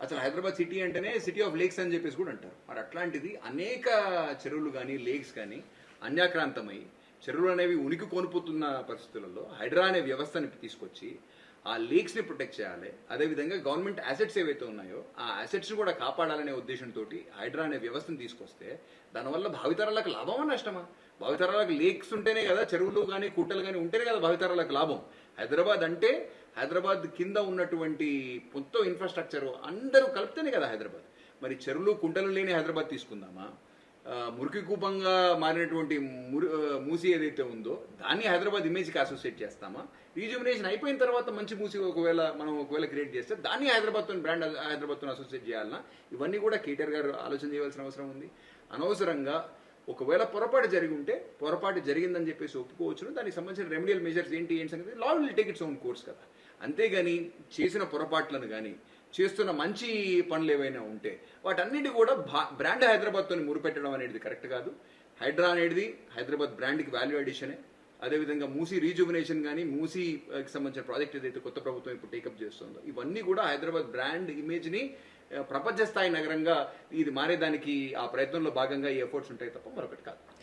అసలు హైదరాబాద్ సిటీ అంటేనే city of lakes అని చెప్పేసి కూడా అంటారు. మరి అట్లాంటిది అనేక చెరువులు కానీ లేక్స్ కానీ అన్యాక్రాంతమై చెరువులు అనేవి ఉనికి కోల్పోతున్న పరిస్థితులలో హైడ్రా అనే వ్యవస్థని తీసుకొచ్చి ఆ లేక్స్ని ప్రొటెక్ట్ చేయాలి. అదేవిధంగా గవర్నమెంట్ అసెట్స్ ఏవైతే ఉన్నాయో ఆ అసెట్స్ని కూడా కాపాడాలనే ఉద్దేశంతో హైడ్రా అనే వ్యవస్థను తీసుకొస్తే దానివల్ల భావితరాలకు లాభమా నష్టమా? భావితరాలకు లేక్స్ ఉంటేనే కదా, చెరువులు కానీ కుట్టలు కానీ ఉంటేనే కదా భావితరాలకు లాభం. హైదరాబాద్ అంటే హైదరాబాద్ కింద ఉన్నటువంటి మొత్తం ఇన్ఫ్రాస్ట్రక్చర్ అందరూ కలిపితేనే కదా హైదరాబాద్. మరి చెరువులు కుంటలు లేని హైదరాబాద్ తీసుకుందామా? మురికి కూపంగా మారినటువంటి మూసి ఏదైతే ఉందో దాన్ని హైదరాబాద్ ఇమేజ్కి అసోసియేట్ చేస్తామా? రీజుమినేషన్ అయిపోయిన తర్వాత మంచి మూసి ఒకవేళ క్రియేట్ చేస్తే దాన్ని హైదరాబాద్తో బ్రాండ్ హైదరాబాద్తో అసోసియేట్ చేయాలన్నా? ఇవన్నీ కూడా కేటీఆర్ గారు ఆలోచన చేయవలసిన అవసరం ఉంది. అనవసరంగా ఒకవేళ పొరపాటు జరిగి ఉంటే పొరపాటు జరిగిందని చెప్పేసి ఒప్పుకోవచ్చును. దానికి సంబంధించిన రెమెడియల్ మెజర్స్ ఏంటి సంగతి law will take its own course కదా. అంతేగాని చేసిన పొరపాట్లను కానీ చేస్తున్న మంచి పనులు ఏవైనా ఉంటే వాటన్నిటి కూడా బ్రాండ్ హైదరాబాద్తో మురిపెట్టడం అనేది కరెక్ట్ కాదు. హైడ్రా అనేది హైదరాబాద్ బ్రాండ్కి వాల్యూ అడిషనే. అదేవిధంగా మూసీ రీజువినేషన్ కానీ మూసీకి సంబంధించిన ప్రాజెక్ట్ ఏదైతే కొత్త ప్రభుత్వం ఇప్పుడు టేకప్ చేస్తుందో ఇవన్నీ కూడా హైదరాబాద్ బ్రాండ్ ఇమేజ్ని ప్రపంచ స్థాయి నగరంగా ఇది మారేదానికి ఆ ప్రయత్నంలో భాగంగా ఈ ఎఫర్ట్స్ ఉంటాయి తప్ప మరొకటి కాదు.